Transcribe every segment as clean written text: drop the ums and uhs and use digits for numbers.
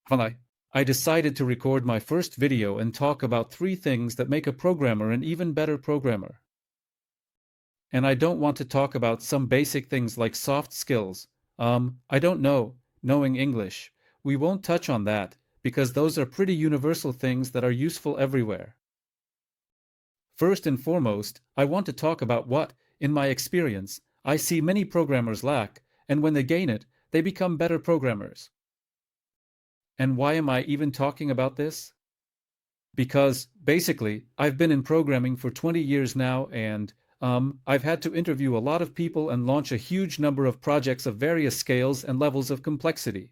Finally, I decided to record my first video and talk about 3 things that make a programmer an even better programmer. And I don't want to talk about some basic things like soft skills. I don't know, knowing English. We won't touch on that, because those are pretty universal things that are useful everywhere. First and foremost, I want to talk about what, in my experience, I see many programmers lack, and when they gain it, they become better programmers. And why am I even talking about this? Because, basically, I've been in programming for 20 years now and, I've had to interview a lot of people and launch a huge number of projects of various scales and levels of complexity.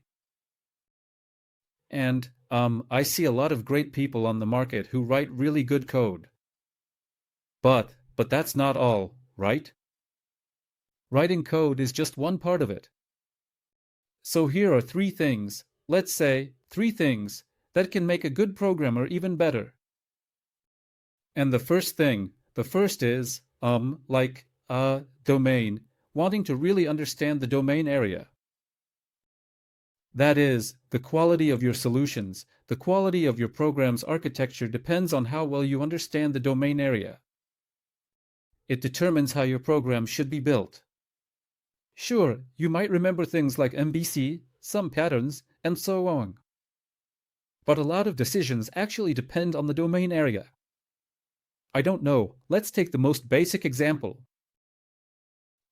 And, I see a lot of great people on the market who write really good code. But that's not all, right? Writing code is just one part of it. So here are 3 things, let's say, 3 things, that can make a good programmer even better. And the first is, domain, wanting to really understand the domain area. That is, the quality of your solutions, the quality of your program's architecture depends on how well you understand the domain area. It determines how your program should be built. Sure, you might remember things like MVC, some patterns, and so on. But a lot of decisions actually depend on the domain area. I don't know, let's take the most basic example.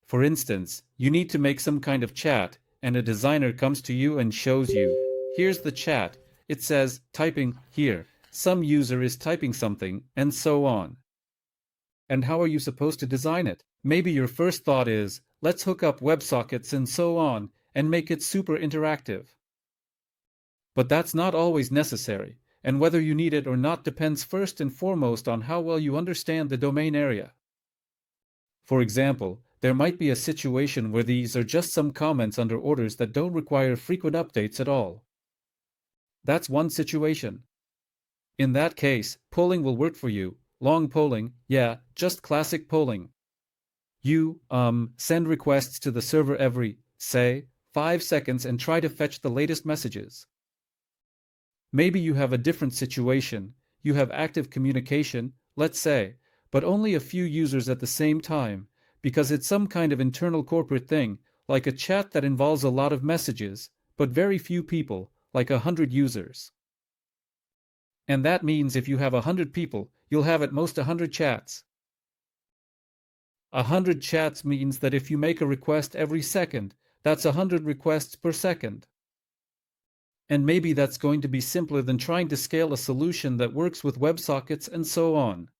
For instance, you need to make some kind of chat, and a designer comes to you and shows you, here's the chat, it says, typing, here, some user is typing something, and so on. And how are you supposed to design it? Maybe your first thought is, let's hook up WebSockets and so on, and make it super interactive. But that's not always necessary, and whether you need it or not depends first and foremost on how well you understand the domain area. For example, there might be a situation where these are just some comments under orders that don't require frequent updates at all. That's one situation. In that case, polling will work for you. Long polling, yeah, just classic polling. You, send requests to the server every, say, 5 seconds and try to fetch the latest messages. Maybe you have a different situation, you have active communication, let's say, but only a few users at the same time, because it's some kind of internal corporate thing, like a chat that involves a lot of messages, but very few people, like 100 users. And that means if you have 100 people, you'll have at most 100 chats. 100 chats means that if you make a request every second, that's 100 requests per second. And maybe that's going to be simpler than trying to scale a solution that works with WebSockets and so on.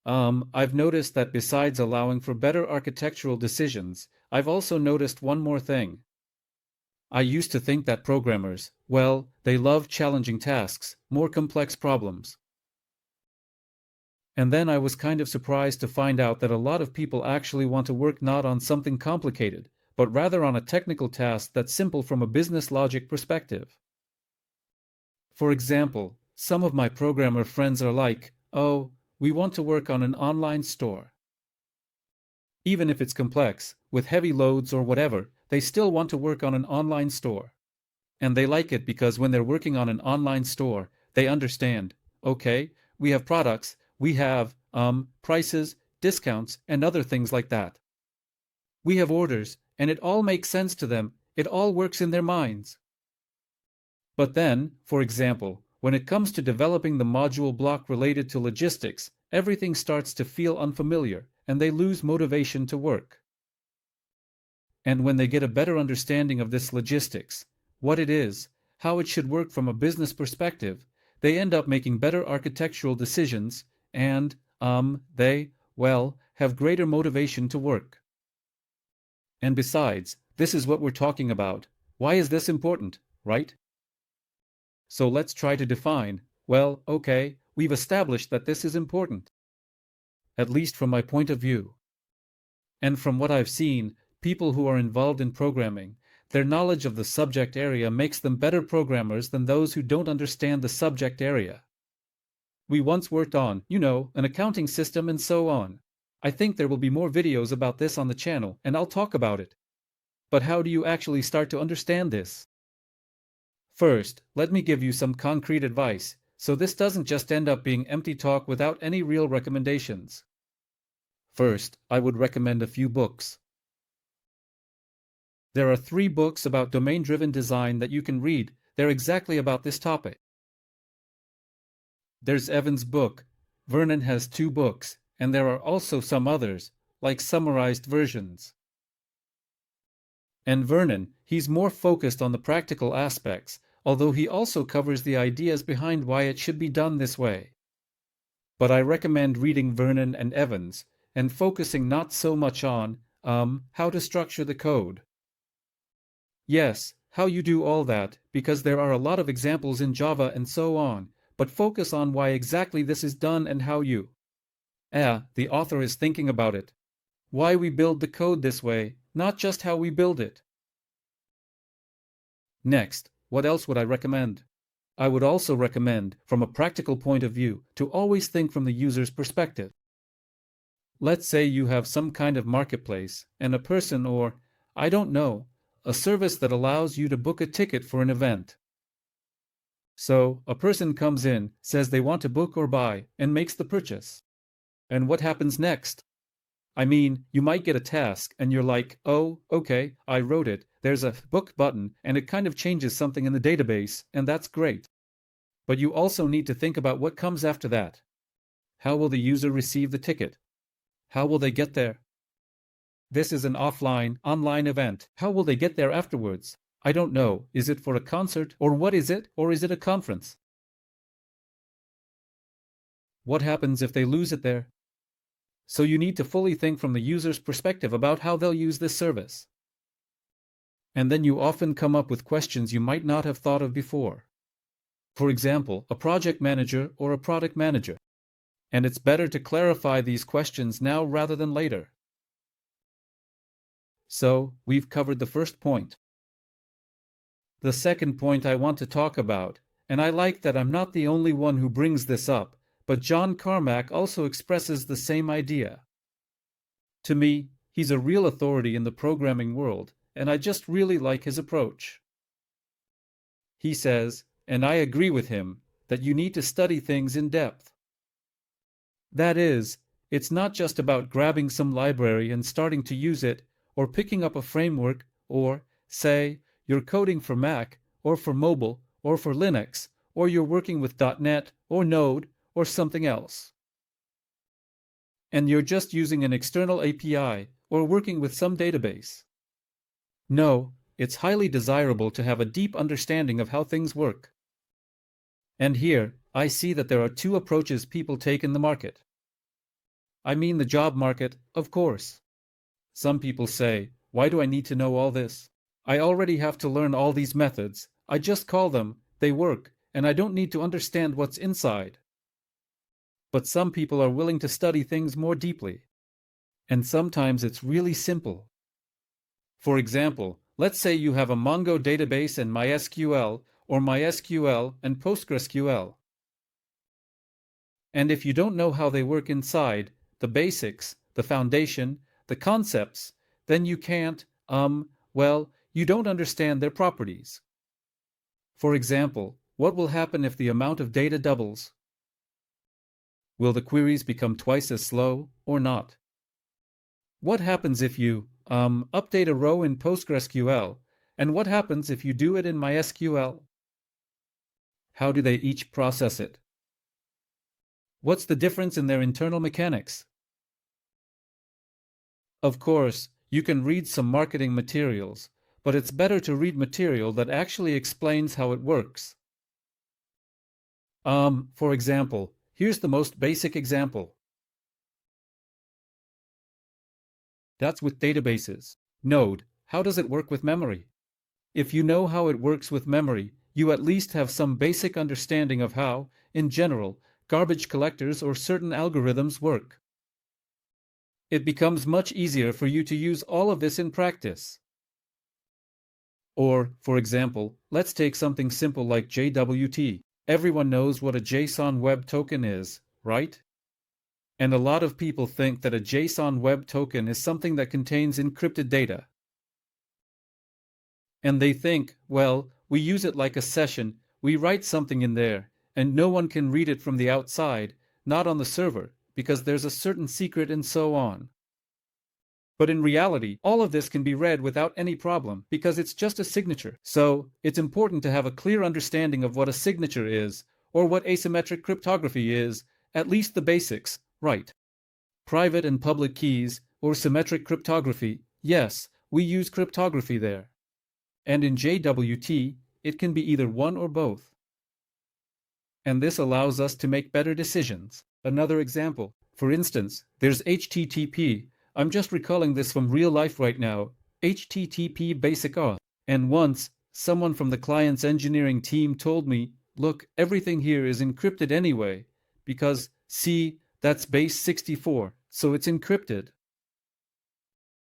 I've noticed that besides allowing for better architectural decisions, I've also noticed one more thing. I used to think that programmers, well, they love challenging tasks, more complex problems. And then I was kind of surprised to find out that a lot of people actually want to work not on something complicated, but rather on a technical task that's simple from a business logic perspective. For example, some of my programmer friends are like, oh, we want to work on an online store. Even if it's complex, with heavy loads or whatever, they still want to work on an online store. And they like it because when they're working on an online store, they understand, okay, we have products, we have, prices, discounts, and other things like that. We have orders, and it all makes sense to them, it all works in their minds. But then, for example, when it comes to developing the module block related to logistics, everything starts to feel unfamiliar, and they lose motivation to work. And when they get a better understanding of this logistics, what it is, how it should work from a business perspective, they end up making better architectural decisions, and, they, well, have greater motivation to work. And besides, this is what we're talking about. Why is this important, right? So let's try to define, well, okay, we've established that this is important. At least from my point of view. And from what I've seen, people who are involved in programming, their knowledge of the subject area makes them better programmers than those who don't understand the subject area. We once worked on, an accounting system and so on. I think there will be more videos about this on the channel, and I'll talk about it. But how do you actually start to understand this? First, let me give you some concrete advice, so this doesn't just end up being empty talk without any real recommendations. First, I would recommend a few books. There are 3 books about domain-driven design that you can read. They're exactly about this topic. There's Evan's book. Vernon has 2 books, and there are also some others, like summarized versions. And Vernon, he's more focused on the practical aspects, although he also covers the ideas behind why it should be done this way. But I recommend reading Vernon and Evans, and focusing not so much on, how to structure the code. Yes, how you do all that, because there are a lot of examples in Java and so on, but focus on why exactly this is done and how you. The author is thinking about it. Why we build the code this way, not just how we build it. Next, what else would I recommend? I would also recommend, from a practical point of view, to always think from the user's perspective. Let's say you have some kind of marketplace, and a person or, I don't know, a service that allows you to book a ticket for an event. So, a person comes in, says they want to book or buy, and makes the purchase. And what happens next? I mean, you might get a task, and you're like, oh, okay, I wrote it, there's a book button, and it kind of changes something in the database, and that's great. But you also need to think about what comes after that. How will the user receive the ticket? How will they get there? This is an online event. How will they get there afterwards? I don't know. Is it for a concert, or what is it, or is it a conference? What happens if they lose it there? So you need to fully think from the user's perspective about how they'll use this service. And then you often come up with questions you might not have thought of before. For example, a project manager or a product manager. And it's better to clarify these questions now rather than later. So, we've covered the first point. The second point I want to talk about, and I like that I'm not the only one who brings this up, but John Carmack also expresses the same idea. To me, he's a real authority in the programming world, and I just really like his approach. He says, and I agree with him, that you need to study things in depth. That is, it's not just about grabbing some library and starting to use it, or picking up a framework, or, say, you're coding for Mac, or for mobile, or for Linux, or you're working with .NET, or Node, or something else. And you're just using an external API, or working with some database. No, it's highly desirable to have a deep understanding of how things work. And here, I see that there are 2 approaches people take in the market. I mean the job market, of course. Some people say, why do I need to know all this? I already have to learn all these methods, I just call them, they work, and I don't need to understand what's inside. But some people are willing to study things more deeply. And sometimes it's really simple. For example, let's say you have a Mongo database and MySQL, or MySQL and PostgreSQL. And if you don't know how they work inside, the basics, the foundation, the concepts, then you can't, you don't understand their properties. For example, what will happen if the amount of data doubles? Will the queries become twice as slow, or not? What happens if you, update a row in PostgreSQL, and what happens if you do it in MySQL? How do they each process it? What's the difference in their internal mechanics? Of course, you can read some marketing materials, but it's better to read material that actually explains how it works. For example, here's the most basic example. That's with databases. Node, how does it work with memory? If you know how it works with memory, you at least have some basic understanding of how, in general, garbage collectors or certain algorithms work. It becomes much easier for you to use all of this in practice. Or, for example, let's take something simple like JWT. Everyone knows what a JSON Web Token is, right? And a lot of people think that a JSON Web Token is something that contains encrypted data. And they think, well, We use it like a session. We write something in there, and no one can read it from the outside, not on the server, because there's a certain secret and so on. But in reality, all of this can be read without any problem, because it's just a signature. So, it's important to have a clear understanding of what a signature is, or what asymmetric cryptography is, at least the basics, right? Private and public keys, or symmetric cryptography, yes, we use cryptography there. And in JWT, it can be either one or both. And this allows us to make better decisions. Another example, for instance, there's HTTP. I'm just recalling this from real life right now, HTTP basic auth. And once, someone from the client's engineering team told me, look, everything here is encrypted anyway, because, see, that's base 64, so it's encrypted.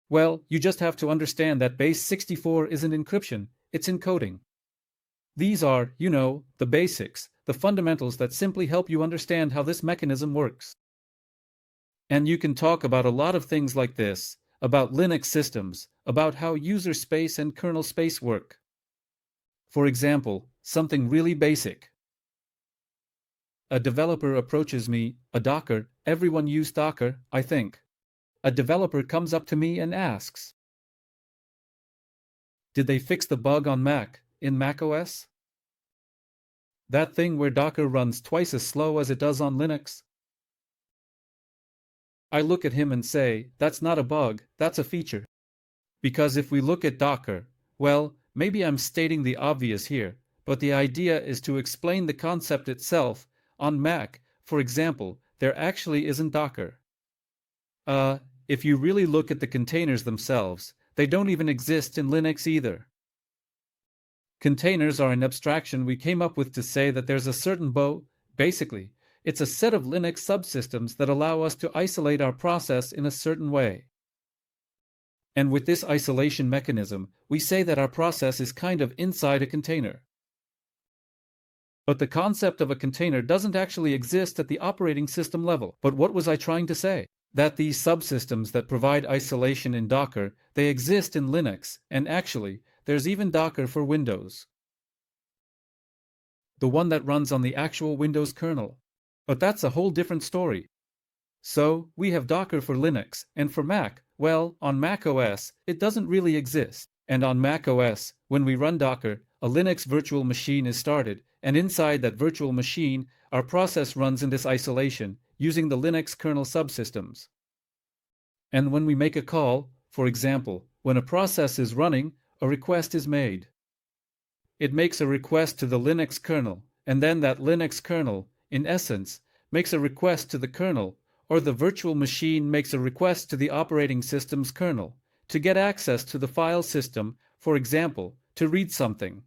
Well, you just have to understand that base 64 isn't encryption, it's encoding. These are, the basics, the fundamentals that simply help you understand how this mechanism works. And you can talk about a lot of things like this, about Linux systems, about how user space and kernel space work. For example, something really basic. A developer approaches me, a Docker, everyone use Docker, I think. A developer comes up to me and asks, did they fix the bug on Mac, in macOS? That thing where Docker runs twice as slow as it does on Linux? I look at him and say, that's not a bug, that's a feature. Because if we look at Docker, well, maybe I'm stating the obvious here, but the idea is to explain the concept itself. On Mac, for example, there actually isn't Docker. If you really look at the containers themselves, they don't even exist in Linux either. Containers are an abstraction we came up with to say that there's a certain basically, it's a set of Linux subsystems that allow us to isolate our process in a certain way. And with this isolation mechanism, we say that our process is kind of inside a container. But the concept of a container doesn't actually exist at the operating system level. But what was I trying to say? That these subsystems that provide isolation in Docker, they exist in Linux, and actually, there's even Docker for Windows. The one that runs on the actual Windows kernel. But that's a whole different story. So, we have Docker for Linux, and for Mac, well, on macOS, it doesn't really exist. And on macOS, when we run Docker, a Linux virtual machine is started, and inside that virtual machine, our process runs in this isolation, using the Linux kernel subsystems. And when we make a call, for example, when a process is running, a request is made. It makes a request to the Linux kernel, and then that Linux kernel, in essence, makes a request to the kernel, or the virtual machine makes a request to the operating system's kernel, to get access to the file system, for example, to read something.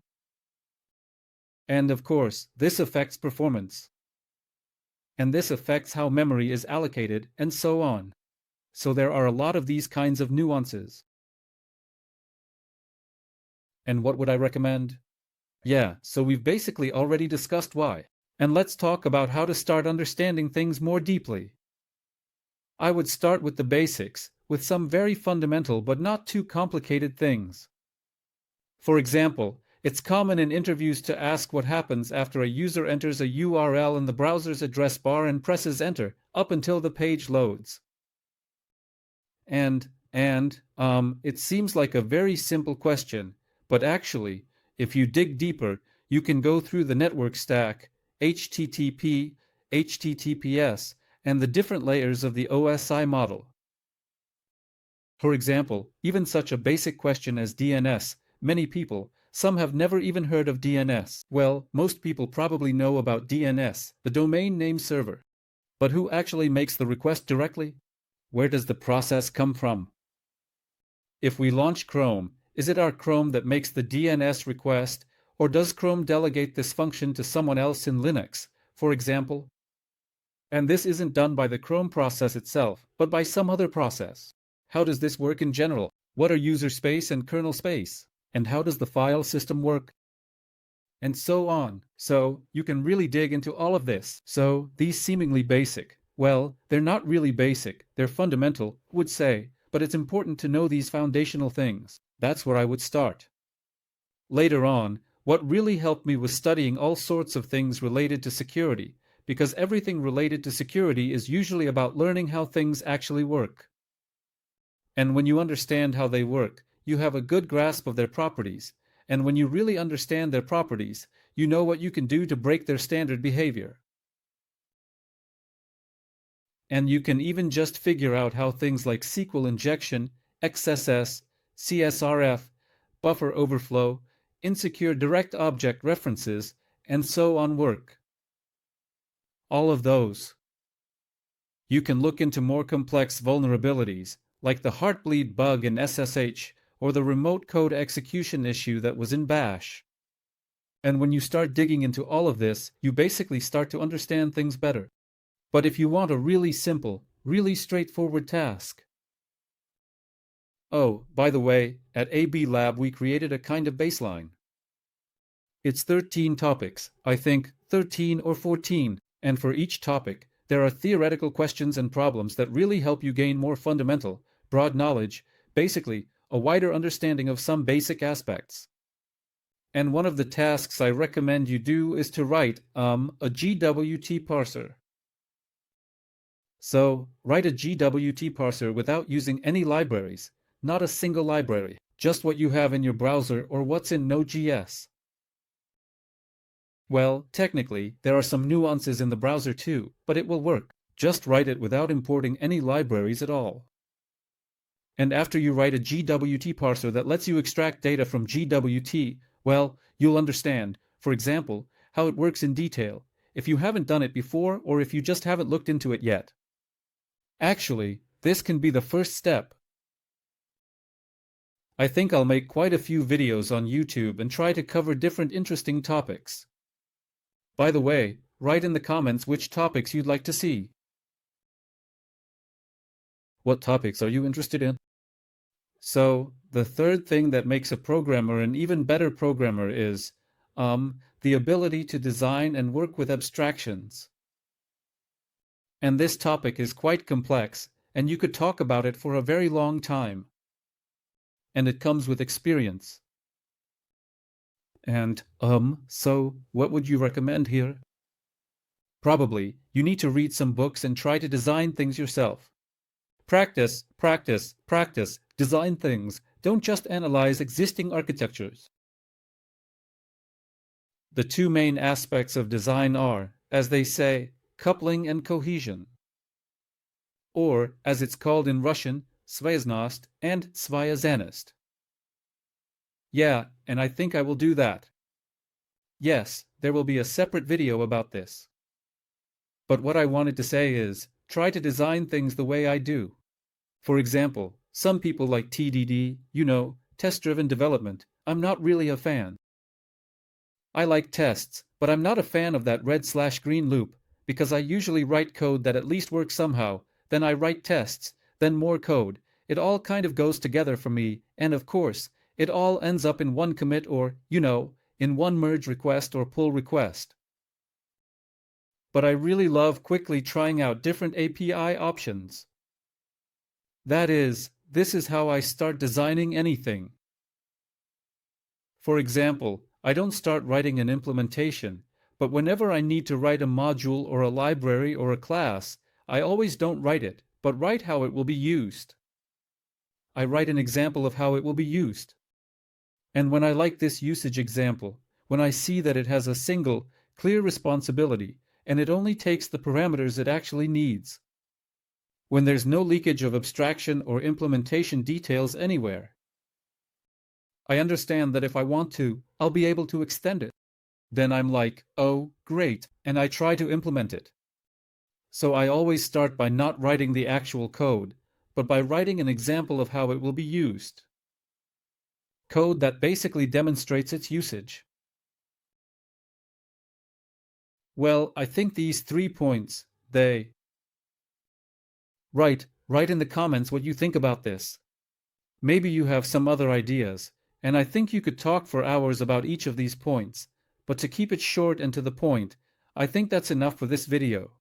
And of course, this affects performance. And this affects how memory is allocated, and so on. So there are a lot of these kinds of nuances. And what would I recommend? Yeah, so we've basically already discussed why. And let's talk about how to start understanding things more deeply. I would start with the basics, with some very fundamental but not too complicated things. For example, it's common in interviews to ask what happens after a user enters a URL in the browser's address bar and presses enter, up until the page loads. And it seems like a very simple question, but actually, if you dig deeper, you can go through the network stack, HTTP, HTTPS, and the different layers of the OSI model. For example, even such a basic question as DNS, many people, some have never even heard of DNS. Well, most people probably know about DNS, the domain name server. But who actually makes the request directly? Where does the process come from? If we launch Chrome, is it our Chrome that makes the DNS request, or does Chrome delegate this function to someone else in Linux, for example? And this isn't done by the Chrome process itself, but by some other process. How does this work in general? What are user space and kernel space? And how does the file system work? And so on. So, you can really dig into all of this. So, these seemingly basic, well, they're not really basic, they're fundamental, would say, but it's important to know these foundational things. That's where I would start. Later on, What really helped me was studying all sorts of things related to security, because everything related to security is usually about learning how things actually work. And when you understand how they work, you have a good grasp of their properties, and when you really understand their properties, you know what you can do to break their standard behavior. And you can even just figure out how things like SQL injection, XSS, CSRF, buffer overflow, insecure direct object references, and so on work. All of those. You can look into more complex vulnerabilities, like the Heartbleed bug in SSH or the remote code execution issue that was in Bash. And when you start digging into all of this, you basically start to understand things better. But if you want a really simple, really straightforward task. Oh, by the way, at AB Lab we created a kind of baseline. It's 13 topics, I think 13 or 14, and for each topic, there are theoretical questions and problems that really help you gain more fundamental, broad knowledge, basically, a wider understanding of some basic aspects. And one of the tasks I recommend you do is to write a GWT parser. So, write a GWT parser without using any libraries, not a single library, just what you have in your browser or what's in Node.js. Well, technically, there are some nuances in the browser too, but it will work. Just write it without importing any libraries at all. And after you write a GWT parser that lets you extract data from GWT, well, you'll understand, for example, how it works in detail, if you haven't done it before or if you just haven't looked into it yet. Actually, this can be the first step. I think I'll make quite a few videos on YouTube and try to cover different interesting topics. By the way, write in the comments which topics you'd like to see. What topics are you interested in? So, the third thing that makes a programmer an even better programmer is, the ability to design and work with abstractions. And this topic is quite complex, and you could talk about it for a very long time. And it comes with experience. And, so, what would you recommend here? Probably, you need to read some books and try to design things yourself. Practice, practice, practice, design things, don't just analyze existing architectures. The two main aspects of design are, as they say, coupling and cohesion. Or, as it's called in Russian, svязность and svязанность. Yeah, and I think I will do that. Yes, there will be a separate video about this. But what I wanted to say is, try to design things the way I do. For example, some people like TDD, test-driven development. I'm not really a fan. I like tests, but I'm not a fan of that red/green loop, because I usually write code that at least works somehow, then I write tests, then more code. It all kind of goes together for me, and of course, it all ends up in one commit or, in one merge request or pull request. But I really love quickly trying out different API options. That is, this is how I start designing anything. For example, I don't start writing an implementation, but whenever I need to write a module or a library or a class, I always don't write it, but write how it will be used. I write an example of how it will be used. And when I like this usage example, when I see that it has a single, clear responsibility, and it only takes the parameters it actually needs, when there's no leakage of abstraction or implementation details anywhere, I understand that if I want to, I'll be able to extend it. Then I'm like, oh, great, and I try to implement it. So I always start by not writing the actual code, but by writing an example of how it will be used. Code that basically demonstrates its usage. Well, I think these 3 points, Write in the comments what you think about this. Maybe you have some other ideas, and I think you could talk for hours about each of these points, but to keep it short and to the point, I think that's enough for this video.